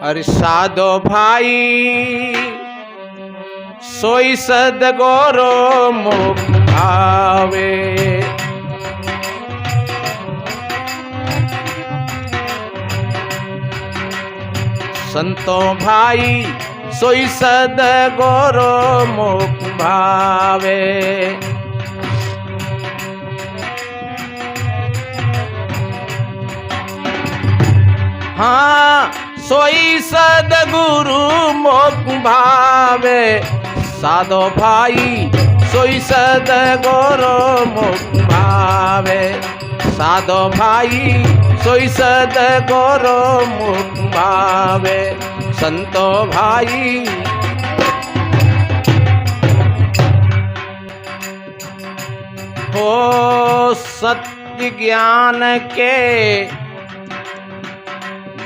अरे साधो भाई सोई सदगुरु मुख भावे। संतो भाई सोई सदगुरु मुख भावे। हाँ सोई सदगुरु मुख भावे। साधो भाई सोई सदगुरु मुख भावे। साधो भाई सोई सदगुरु मुख भावे। संतो भाई हो सत्य ज्ञान के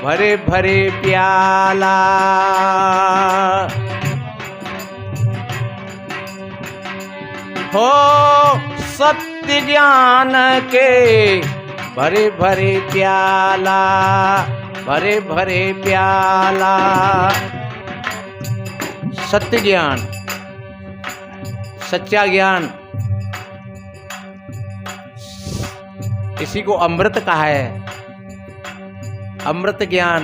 भरे भरे प्याला। हो सत्य ज्ञान के भरे भरे प्याला। भरे भरे प्याला। सत्य ज्ञान, सच्चा ज्ञान, इसी को अमृत कहा है। अमृत ज्ञान,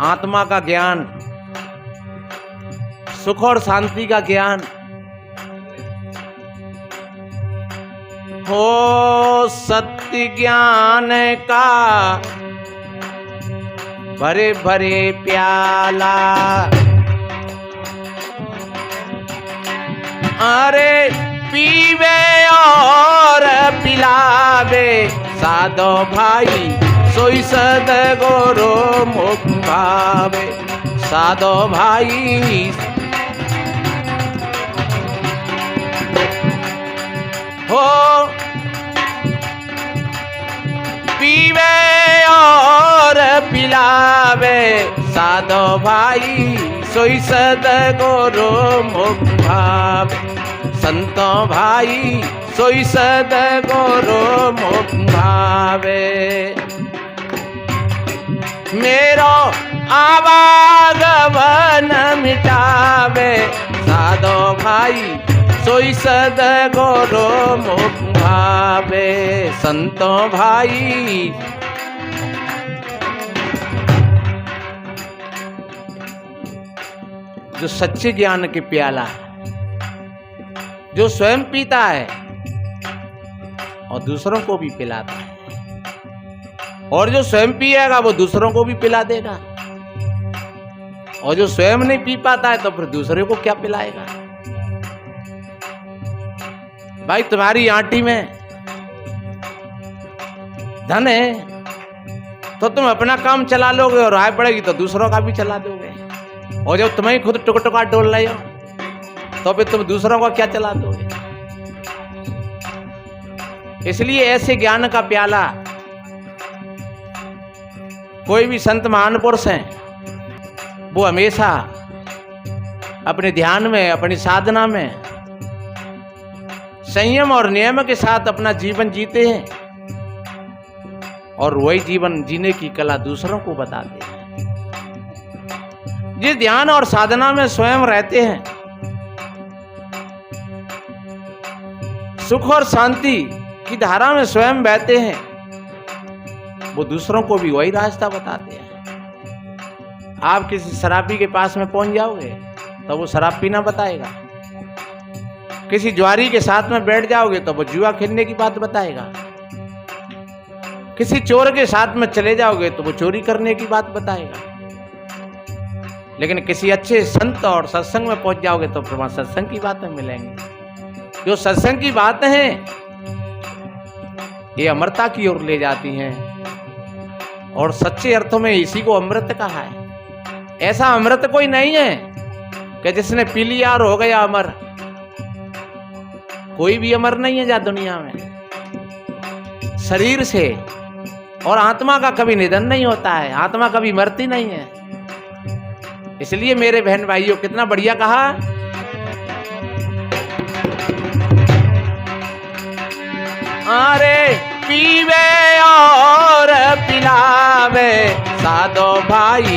आत्मा का ज्ञान, सुख और शांति का ज्ञान। हो सत्य ज्ञान का भरे भरे प्याला। अरे पीवे और पिलावे। साधो भाई सोई सदगुरु मुख भावे। साधो भाई हो पीवे और पिलावे। साधो भाई सोई सदगुरु मुख भावे। संतो भाई सोई सदगुरु मुख भावे। मेरो आवागमन मिटावे। साधो भाई सोई सदगुरु मुख भावे। संतो भाई जो सच्चे ज्ञान के प्याला है, जो स्वयं पीता है और दूसरों को भी पिलाता है, और जो स्वयं पिएगा वो दूसरों को भी पिला देगा, और जो स्वयं नहीं पी पाता है तो फिर दूसरे को क्या पिलाएगा। भाई तुम्हारी आंटी में धन है तो तुम अपना काम चला लोगे, और राय पड़ेगी तो दूसरों का भी चला दोगे, और जब तुम्हें खुद टुक टुका डोल रहे हो तो फिर तुम दूसरों का क्या चला दोगे। इसलिए ऐसे ज्ञान का प्याला कोई भी संत महान पुरुष हैं वो हमेशा अपने ध्यान में, अपनी साधना में संयम और नियम के साथ अपना जीवन जीते हैं, और वही जीवन जीने की कला दूसरों को बताते हैं। जिस ध्यान और साधना में स्वयं रहते हैं, सुख और शांति की धारा में स्वयं बहते हैं, वो दूसरों को भी वही रास्ता बताते हैं। आप किसी शराबी के पास में पहुंच जाओगे तो वो शराब पीना बताएगा, किसी जुआरी के साथ में बैठ जाओगे तो वो जुआ खेलने की बात बताएगा, किसी चोर के साथ में चले जाओगे तो वो चोरी करने की बात बताएगा। लेकिन किसी अच्छे संत और सत्संग में पहुंच जाओगे तो फिर वहां सत्संग की बातें मिलेंगी। जो सत्संग की बातें हैं ये अमरता की ओर ले जाती हैं, और सच्चे अर्थों में इसी को अमृत कहा है। ऐसा अमृत कोई नहीं है कि जिसने पी लिया और हो गया अमर। कोई भी अमर नहीं है जा दुनिया में। शरीर से और आत्मा का कभी निधन नहीं होता है, आत्मा कभी मरती नहीं है। इसलिए मेरे बहन भाइयों कितना बढ़िया कहा, अरे पीवे और पिलावे। साधो भाई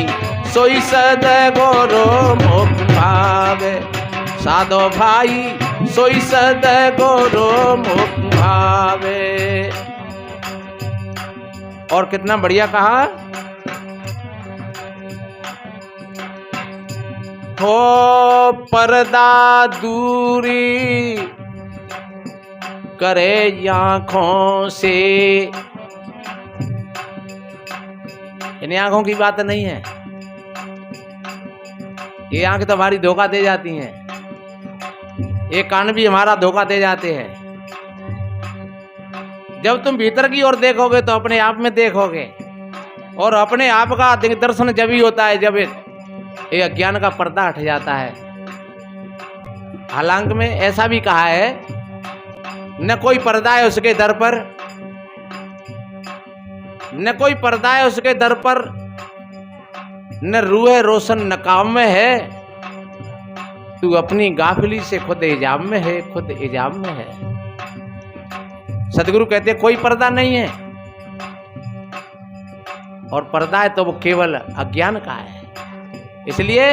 सोई सदगुरु मुख भावे। साधो भाई सोई सदगुरु मुख भावे। और कितना बढ़िया कहा, हो पर्दा दूरी करे आंखों से। इन आंखों की बात नहीं है, ये आंख तो हमारी धोखा दे जाती हैं, ये कान भी हमारा धोखा दे जाते हैं। जब तुम भीतर की ओर देखोगे तो अपने आप में देखोगे, और अपने आप का दर्शन जब ही होता है जब ये अज्ञान का पर्दा हट जाता है। हालांकि में ऐसा भी कहा है, न कोई पर्दा है उसके दर पर, न कोई पर्दा है उसके दर पर, न रूह रोशन नकाब में है, तू अपनी गाफिली से खुद हिजाब में है, खुद हिजाब में है। सदगुरु कहते कोई पर्दा नहीं है, और पर्दा है तो वो केवल अज्ञान का है। इसलिए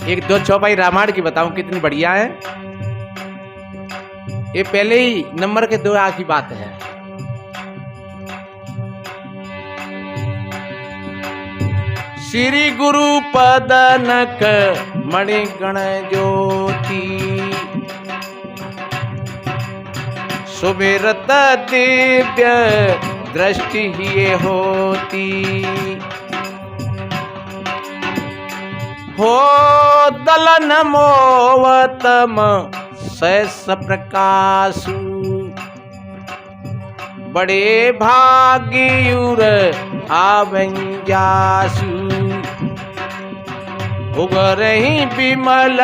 एक दो चौपाई रामायण की बताऊं कितनी बढ़िया है। ये पहले ही नंबर के 2 की बात है। श्री गुरु पदनक मणिगण ज्योति सुमिरत दिव्य दृष्टि ही होती। हो दलन मोवतम सहस प्रकाशु बड़े भाग्युर आवंजासु। उगरही विमल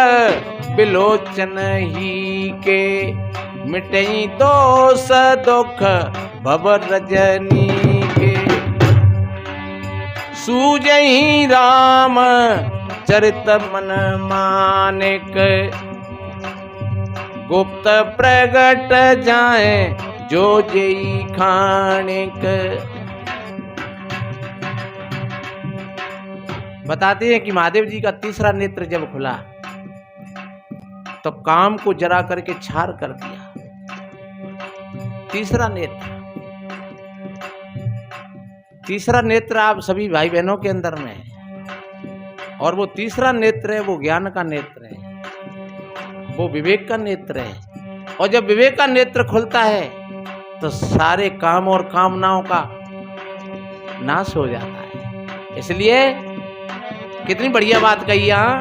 बिलोचन ही के मिटई दोष दुख भव रजनी के। सूजही राम चरित मन मानिक गुप्त प्रगट जाए जो जई खानिक। बताते हैं कि महादेव जी का तीसरा नेत्र जब खुला तो काम को जरा करके छार कर दिया। तीसरा नेत्र आप सभी भाई बहनों के अंदर में है, और वो तीसरा नेत्र है वो ज्ञान का नेत्र है, वो विवेक का नेत्र है। और जब विवेक का नेत्र खुलता है तो सारे काम और कामनाओं का नाश हो जाता है। इसलिए कितनी बढ़िया बात कही यहां,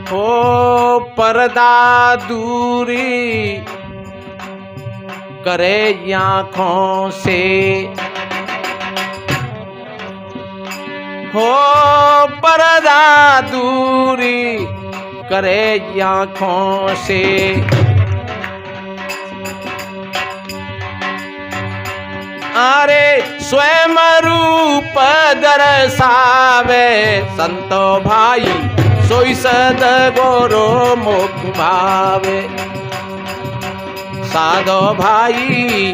हो पर्दा दूरी करे आंखों से। हो पर्दा दूरी करे आंखों से। अरे स्वयं रूप दर्शावे संतो भाई सोई सदगुरु मुख भावे। साधो भाई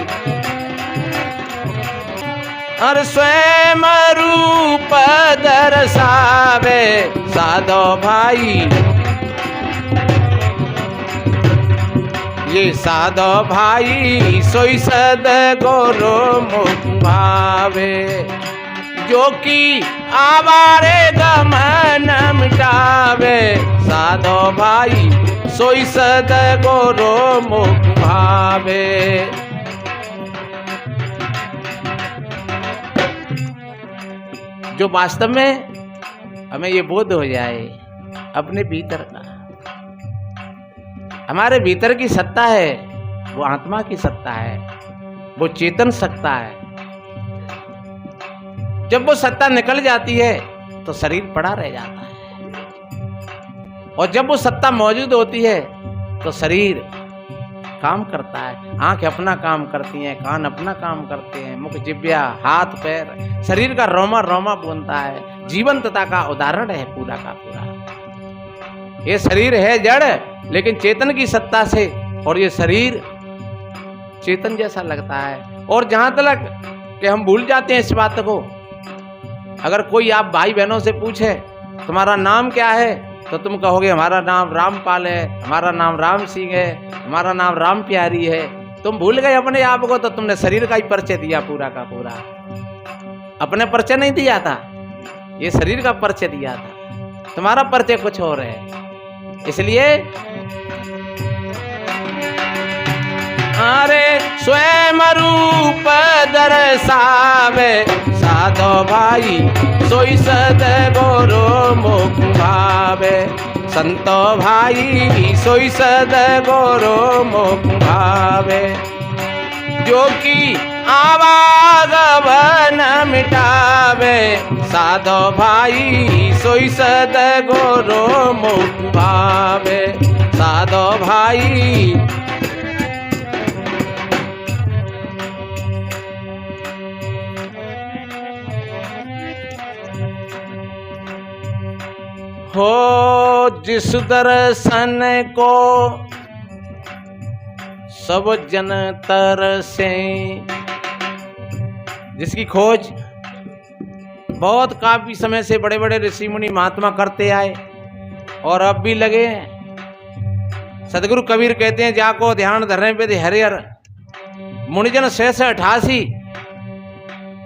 अरे स्वयं रूप दर्शावे साधो भाई। ये साधो भाई सोई सदगुरु मुख भावे। जो कि आवारे गमन मिटावे साधो भाई सोई सदगुरु मुख भावे। जो वास्तव में हमें ये बोध हो जाए अपने भीतर का, हमारे भीतर की सत्ता है वो आत्मा की सत्ता है, वो चेतन सत्ता है। जब वो सत्ता निकल जाती है तो शरीर पड़ा रह जाता है, और जब वो सत्ता मौजूद होती है तो शरीर काम करता है। आंखें अपना काम करती हैं, कान अपना काम करते हैं, मुख जिह्वा हाथ पैर शरीर का रोमा रोमा बोलता है। जीवंतता का उदाहरण है पूरा का पूरा। ये शरीर है जड़, लेकिन चेतन की सत्ता से, और ये शरीर चेतन जैसा लगता है। और जहां तक कि हम भूल जाते हैं इस बात को, अगर कोई आप भाई बहनों से पूछे तुम्हारा नाम क्या है, तो तुम कहोगे हमारा नाम रामपाल है, हमारा नाम राम सिंह है, हमारा नाम राम प्यारी है। तुम भूल गए अपने आप को, तो तुमने शरीर का ही परिचय दिया पूरा का पूरा, अपने परिचय नहीं दिया था, ये शरीर का परिचय दिया था। तुम्हारा परिचय कुछ और है। इसलिए अरे स्वयं रूप दर्शावे साधो भाई, सोई सद गोरो मुख भावे। संतो भाई सोई सद गोरो मुख भावे। जो कि आवागमन मिटावे साधो भाई, सोई सद गोरो मुख भावे। साधो भाई हो जिस दर्शन को सब जन तरसे, जिसकी खोज बहुत काफी समय से बड़े बड़े ऋषि मुनि महात्मा करते आए और अब भी लगे हैं। सदगुरु कबीर कहते हैं, जाको ध्यान धरने पे हरिहर मुनिजन शेष 88,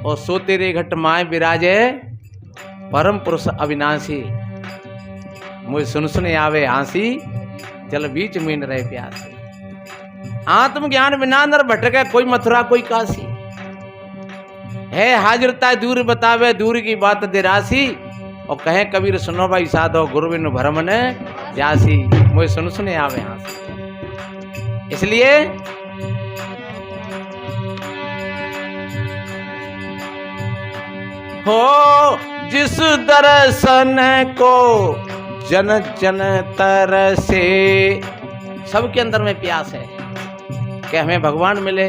और सो तेरे घट माए विराजे परम पुरुष अविनाशी। मुझे सुन सुने आवे हंसी, जल बीच मीन रहे प्यासी। आत्मज्ञान बिना नर भटके, कोई मथुरा कोई काशी। है हाजिरता दूर बतावे, दूर की बात दिरासी। और कहे कबीर सुनो भाई साधो, गुरु बिनु भरम ने जासी। मुझे सुन सुने आवे हंसी। इसलिए हो जिस दर्शन को जन जन तरसे, सबके अंदर में प्यास है कि हमें भगवान मिले,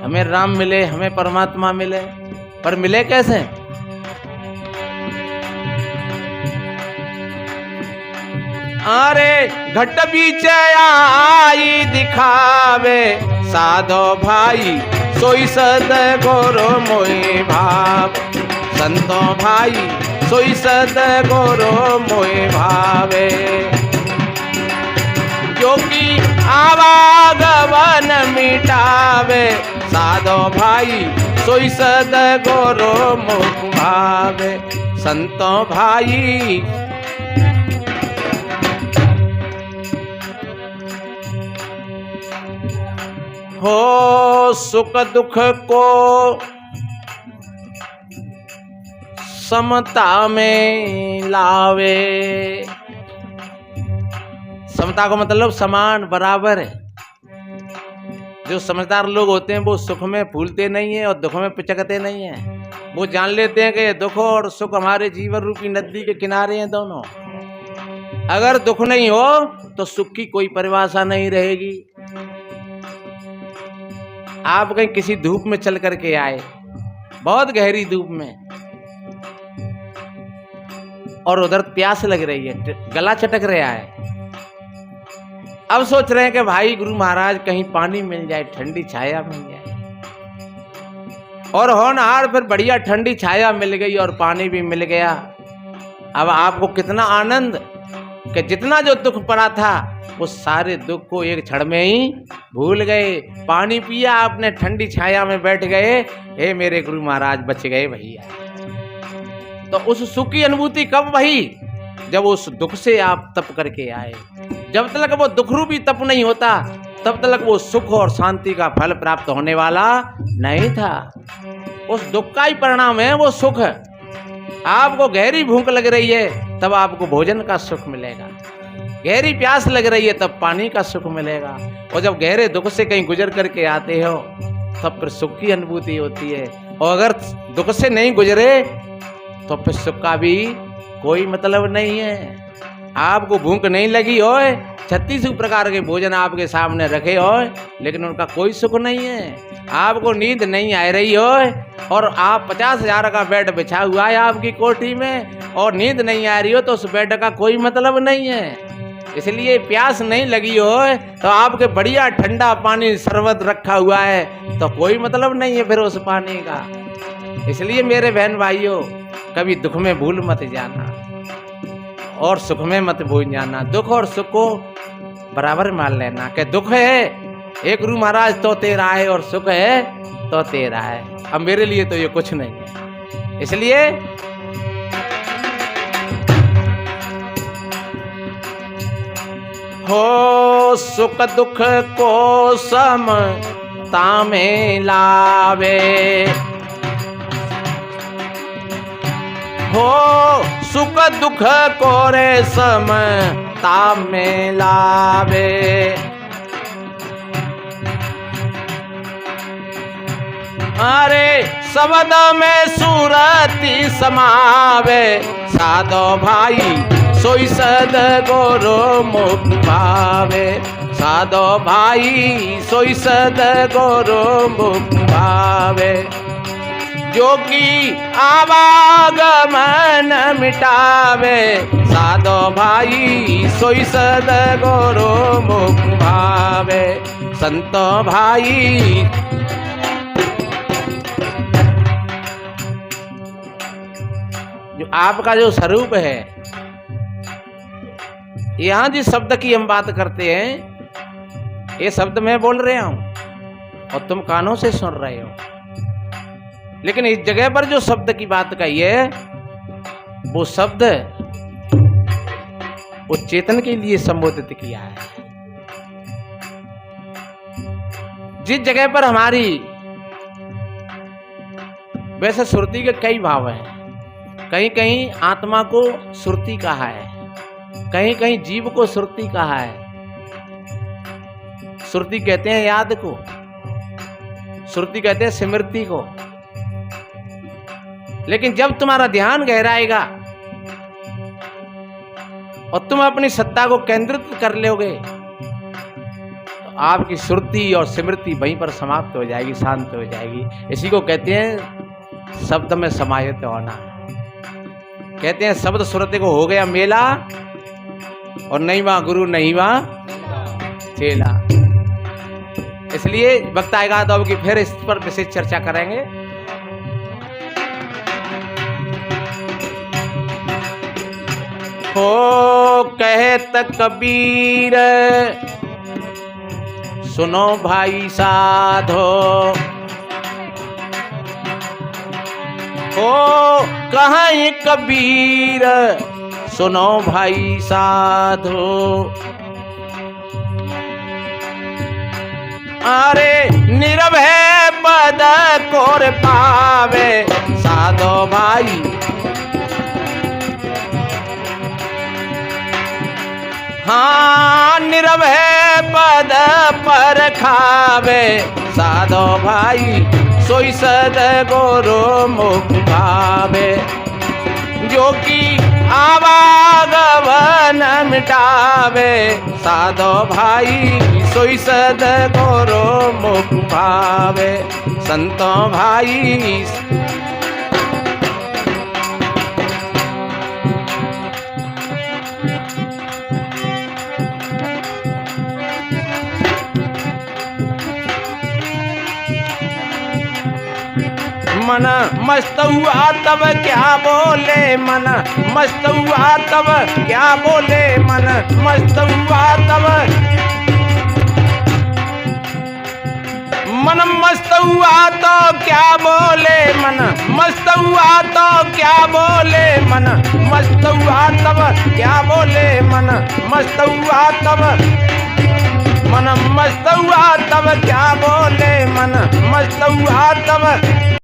हमें राम मिले, हमें परमात्मा मिले। पर मिले कैसे? अरे घट बीच आई दिखावे साधो भाई, सोई सद गोरो मोहि भाव। संतो भाई सोई सद गोरो मोहि भावे। जो कि आवागमन मिटावे साधो भाई, सोई सद गोरो मुख भावे। संतो भाई हो सुख दुख को समता में लावे। समता का मतलब समान बराबर है। जो समझदार लोग होते हैं वो सुख में फूलते नहीं है और दुख में पिचकते नहीं है। वो जान लेते हैं कि ये दुख और सुख हमारे जीवन रूपी नदी के किनारे हैं दोनों। अगर दुख नहीं हो तो सुख की कोई परिभाषा नहीं रहेगी। आप कहीं किसी धूप में चल करके आए, बहुत गहरी धूप में, और उधर प्यास लग रही है, गला चटक रहा है। अब सोच रहे हैं कि भाई गुरु महाराज कहीं पानी मिल जाए, ठंडी छाया मिल जाए। और होनहार फिर बढ़िया ठंडी छाया मिल गई और पानी भी मिल गया। अब आपको कितना आनंद कि जितना जो दुख पड़ा था वो सारे दुख को एक क्षण में ही भूल गए। पानी पिया आपने, ठंडी छाया में बैठ गए, हे मेरे गुरु महाराज बच गए भैया। तो उस सुख की अनुभूति कब भई? जब उस दुख से आप तप करके आए। जब तक वो दुख रूपी तप नहीं होता तब तक वो सुख और शांति का फल प्राप्त होने वाला नहीं था। उस दुख का ही परिणाम है वो सुख। आपको गहरी भूख लग रही है तब आपको भोजन का सुख मिलेगा, गहरी प्यास लग रही है तब पानी का सुख मिलेगा। और जब गहरे दुख से कहीं गुजर करके आते हो तब फिर सुख की अनुभूति होती है। और अगर दुख से नहीं गुजरे तो फिर सुख का भी कोई मतलब नहीं है। आपको भूख नहीं लगी हो, 36 प्रकार के भोजन आपके सामने रखे हो, लेकिन उनका कोई सुख नहीं है। आपको नींद नहीं आ रही हो और आप 50,000 का बेड बिछा हुआ है आपकी कोठी में और नींद नहीं आ रही हो, तो उस बेड का कोई मतलब नहीं है। इसलिए प्यास नहीं लगी हो तो आपके बढ़िया ठंडा पानी शरबत रखा हुआ है तो कोई मतलब नहीं है फिर उस पानी का। इसलिए मेरे बहन भाइयों, कभी दुख में भूल मत जाना और सुख में मत भूल जाना। दुख और सुख को बराबर मान लेना कि दुख है एक रू महाराज तो तेरा है और सुख है तो तेरा है। अब मेरे लिए तो ये कुछ नहीं है। इसलिए हो सुख दुख को समता में लावे, हो सुख दुख को रे समता में लावे। अरे शब्द में सूरती समावे, साधो भाई सोई सद गोरो मुख भावे। साधो भाई सोई सद गोरो मुख भावे। जोगी आवागमन मिटावे, साधो भाई सोई सद गोरो मुख भावे। संतो भाई जो आपका जो स्वरूप है, यहाँ जिस शब्द की हम बात करते हैं ये शब्द मैं बोल रहा हूं और तुम कानों से सुन रहे हो, लेकिन इस जगह पर जो शब्द की बात कही है वो शब्द वो चेतन के लिए संबोधित किया है। जिस जगह पर हमारी वैसे सुरती के कई भाव हैं, कहीं कहीं आत्मा को सुरती कहा है, कहीं कहीं जीव को सुरती कहा है। सुरती कहते हैं याद को, सुरती कहते हैं स्मृति को। लेकिन जब तुम्हारा ध्यान गहराएगा और तुम अपनी सत्ता को केंद्रित कर लोगे तो आपकी सुरती और स्मृति वहीं पर समाप्त हो जाएगी, शांत हो जाएगी। इसी को कहते हैं शब्द में समाहित होना। कहते हैं शब्द सुरती को हो गया मेला और नहीं वहां गुरु नहीं वहां चेला। इसलिए वक्त आएगा तो अब की फिर इस पर विशेष चर्चा करेंगे। हो कहत कबीर सुनो भाई साधो, हो कहीं कबीर सुनो भाई साधो। अरे निर्भय पद कोर पावे, साधो भाई हाँ निर्भय पद पर खावे, साधो भाई सोई सद गोरो मुख भावे। जो कि आवागमन मिटावे, साधो भाई सोई सद गोरो मुख भावे। संतो भाई मन मस्त हुआ तब क्या बोले, मन मस्त हुआ तब क्या बोले, मन मस्त हुआ तब मन मस्त हुआ तो क्या बोले, मन मस्त हुआ तो क्या बोले, मन मस्त हुआ तब क्या बोले, मन मस्त हुआ तब मन मस्त हुआ तब क्या बोले, मन मस्त हुआ तब